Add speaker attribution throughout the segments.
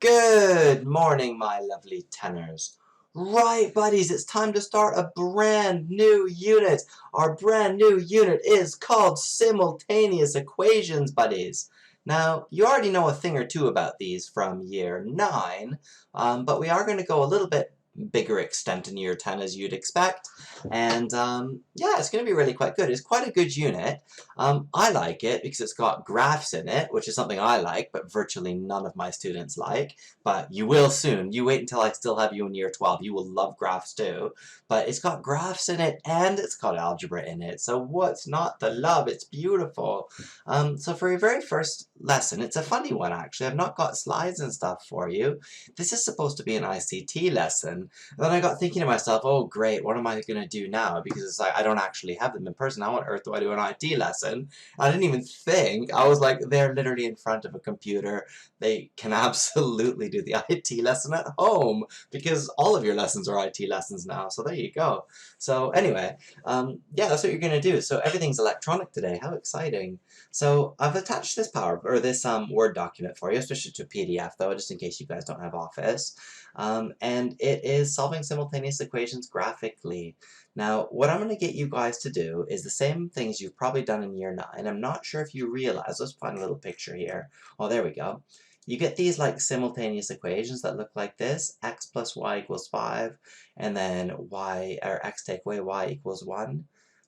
Speaker 1: Good morning, my lovely tenors. Right, buddies, it's time to start a brand new unit. Our brand new unit is called Simultaneous Equations, buddies. Now, you already know a thing or two about these from year 9, but we are going to go a little bit bigger extent in year 10 as you'd expect. And yeah, it's going to be really quite good. It's quite a good unit. I like it because it's got graphs in it, which is something I like, but virtually none of my students like. But you will soon. You wait until I still have you in year 12. You will love graphs too. But it's got graphs in it and it's got algebra in it. So what's not to love? It's beautiful. So for your very first lesson, it's a funny one actually. I've not got slides and stuff for you. This is supposed to be an ICT lesson. And then I got thinking to myself, oh great, what am I going to do now? Because it's like I don't actually have them in person. How on earth do I do an IT lesson? I didn't even think. I was like, they're literally in front of a computer. They can absolutely do the IT lesson at home because all of your lessons are IT lessons now. So there you go. So anyway, yeah, that's what you're going to do. So everything's electronic today. How exciting. So I've attached this this Word document for you, switched it to PDF though, just in case you guys don't have Office. And it is solving simultaneous equations graphically. Now, what I'm going to get you guys to do is the same things you've probably done in year 9. I'm not sure if you realize, let's find a little picture here. Oh, there we go. You get these like simultaneous equations that look like this, x plus y equals 5, and then x take away y equals 1.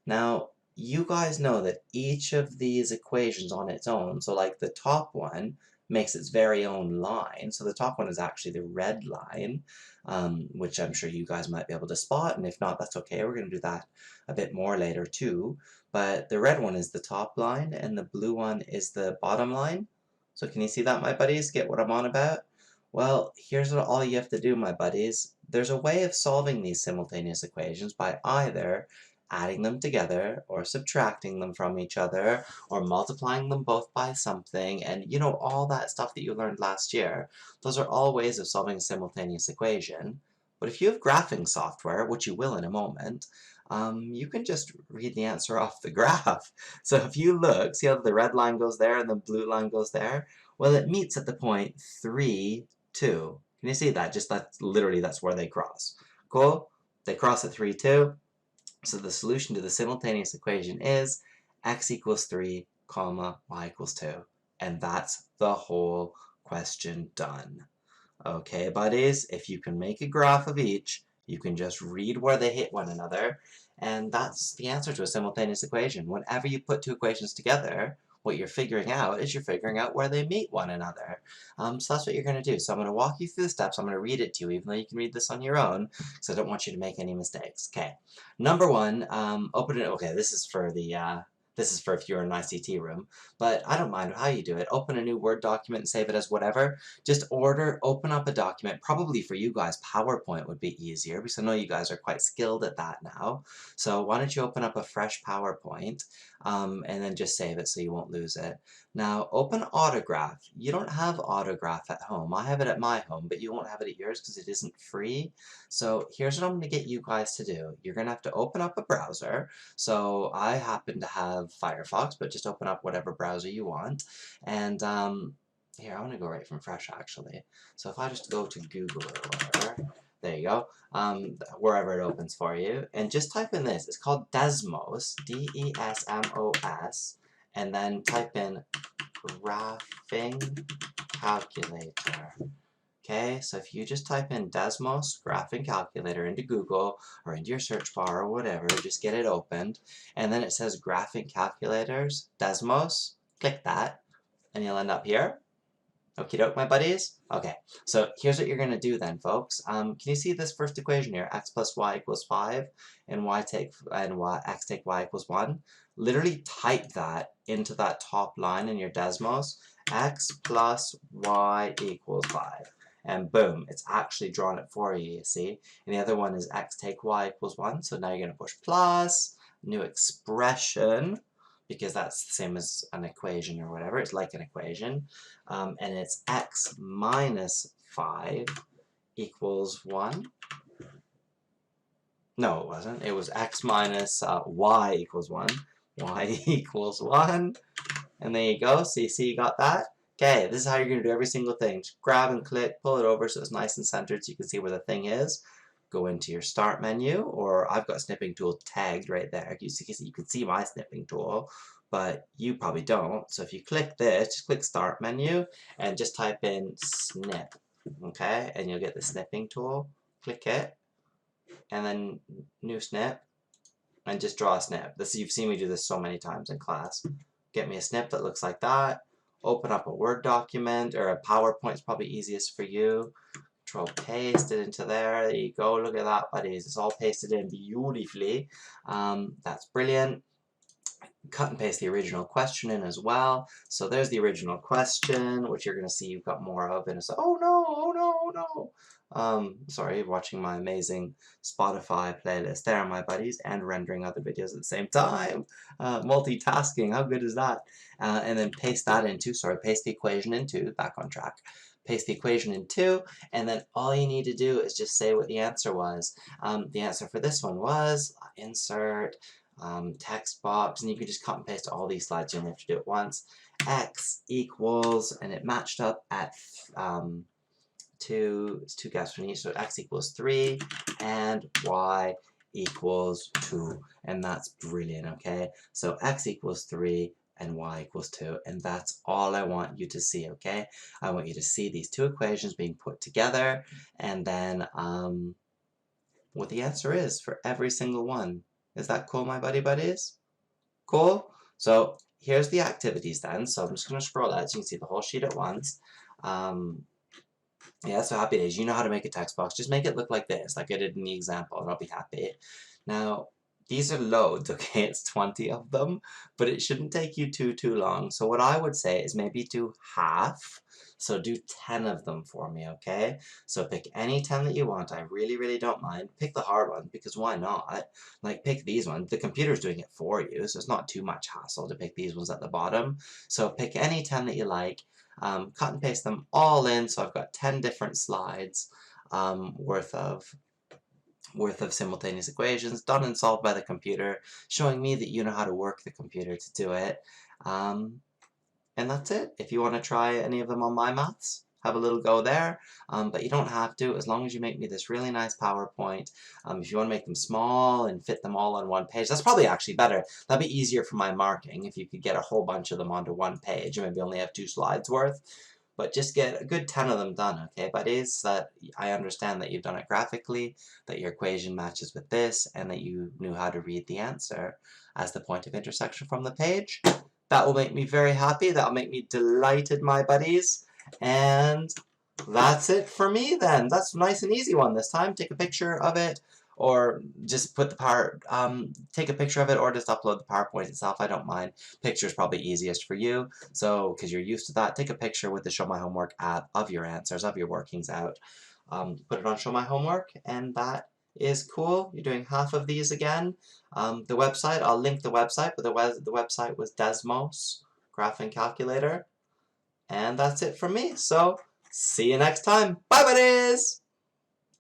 Speaker 1: Now, you guys know that each of these equations on its own, so like the top one makes its very own line, so the top one is actually the red line, which I'm sure you guys might be able to spot, and if not, that's okay, we're going to do that a bit more later too, but the red one is the top line, and the blue one is the bottom line. So can you see that, my buddies? Get what I'm on about? Well, here's what all you have to do, my buddies. There's a way of solving these simultaneous equations by either adding them together, or subtracting them from each other, or multiplying them both by something, and you know, all that stuff that you learned last year. Those are all ways of solving a simultaneous equation. But if you have graphing software, which you will in a moment, you can just read the answer off the graph. So if you look, see how the red line goes there and the blue line goes there? Well, it meets at the point 3, 2. Can you see that? Just that's where they cross. Cool? They cross at 3, 2. So the solution to the simultaneous equation is x equals 3, comma, y equals 2. And that's the whole question done. Okay, buddies, if you can make a graph of each, you can just read where they hit one another, and that's the answer to a simultaneous equation. Whenever you put two equations together, what you're figuring out is you're figuring out where they meet one another. So that's what you're going to do. So I'm going to walk you through the steps. I'm going to read it to you, even though you can read this on your own, because I don't want you to make any mistakes. Okay, number one, open it. Okay, this is for if you're in an ICT room, but I don't mind how you do it. Open a new Word document and save it as whatever. Just open up a document. Probably for you guys, PowerPoint would be easier because I know you guys are quite skilled at that now. So why don't you open up a fresh PowerPoint and then just save it so you won't lose it. Now open Autograph. You don't have Autograph at home. I have it at my home, but you won't have it at yours because it isn't free. So here's what I'm going to get you guys to do. You're going to have to open up a browser. So I happen to have Firefox, but just open up whatever browser you want. And here, I want to go right from fresh actually. So if I just go to Google or whatever, there you go, wherever it opens for you, and just type in this. It's called Desmos, D-E-S-M-O-S, and then type in graphing calculator. Okay, so if you just type in Desmos graphing calculator into Google or into your search bar or whatever, just get it opened, and then it says graphing calculators, Desmos, click that, and you'll end up here. Okie doke, my buddies? Okay, so here's what you're going to do then, folks. Can you see this first equation here? X plus y equals 5, and x take y equals 1. Literally type that into that top line in your Desmos. X plus y equals 5. And boom, it's actually drawn it for you, you see? And the other one is x take y equals 1, so now you're going to push plus, new expression, because that's the same as an equation or whatever, it's like an equation, and it's x minus 5 equals 1. No, it wasn't. It was x minus y equals 1. Y equals 1. And there you go. So you see you got that? Okay, this is how you're going to do every single thing. Just grab and click, pull it over so it's nice and centered so you can see where the thing is. Go into your start menu, or I've got a snipping tool tagged right there. You can see my snipping tool, but you probably don't. So if you click this, just click start menu and just type in snip, okay? And you'll get the snipping tool. Click it, and then new snip, and just draw a snip. You've seen me do this so many times in class. Get me a snip that looks like that. Open up a Word document, or a PowerPoint is probably easiest for you. Control paste it into there. There you go. Look at that, buddies. It's all pasted in beautifully. That's brilliant. Cut and paste the original question in as well. So there's the original question, which you're going to see you've got more of. And it's oh no, oh no, oh no. Sorry, watching my amazing Spotify playlist there, my buddies, and rendering other videos at the same time. Multitasking, how good is that? And then paste the equation into, back on track. Paste the equation in 2, and then all you need to do is just say what the answer was. The answer for this one was insert text box, and you can just cut and paste all these slides. You don't have to do it once. X equals, and it matched up at two gaps from each, so x equals 3 and y equals 2, and that's brilliant. Okay, so x equals 3 and y equals 2, and that's all I want you to see. Okay, I want you to see these two equations being put together, and then what the answer is for every single one. Is that cool, my buddies? Cool? So here's the activities then. So I'm just going to scroll out so you can see the whole sheet at once. Yeah, so happy days. You know how to make a text box. Just make it look like this, like I did in the example, and I'll be happy. Now, these are loads, okay? It's 20 of them, but it shouldn't take you too long. So what I would say is maybe do half. So do 10 of them for me, okay? So pick any 10 that you want. I really don't mind. Pick the hard ones, because why not? Like, pick these ones. The computer's doing it for you, so it's not too much hassle to pick these ones at the bottom. So pick any 10 that you like. Cut and paste them all in, so I've got 10 different slides worth of simultaneous equations done and solved by the computer, showing me that you know how to work the computer to do it. And that's it. If you want to try any of them on My Maths, have a little go there, but you don't have to, as long as you make me this really nice PowerPoint. If you want to make them small and fit them all on one page, that's probably actually better. That'd be easier for my marking if you could get a whole bunch of them onto one page and maybe only have 2 slides worth. But just get a good 10 of them done, okay, buddies? That I understand that you've done it graphically, that your equation matches with this, and that you knew how to read the answer as the point of intersection from the page. That will make me very happy. That will make me delighted, my buddies. And that's it for me then. That's a nice and easy one this time. Take a picture of it, or just put the take a picture of it, or just upload the PowerPoint itself. I don't mind. Picture's probably easiest for you, so because you're used to that. Take a picture with the Show My Homework app of your answers, of your workings out. Put it on Show My Homework, and that is cool. You're doing half of these again. The website, I'll link the website, but the website was Desmos Graphing Calculator. And that's it from me. So, see you next time. Bye, buddies!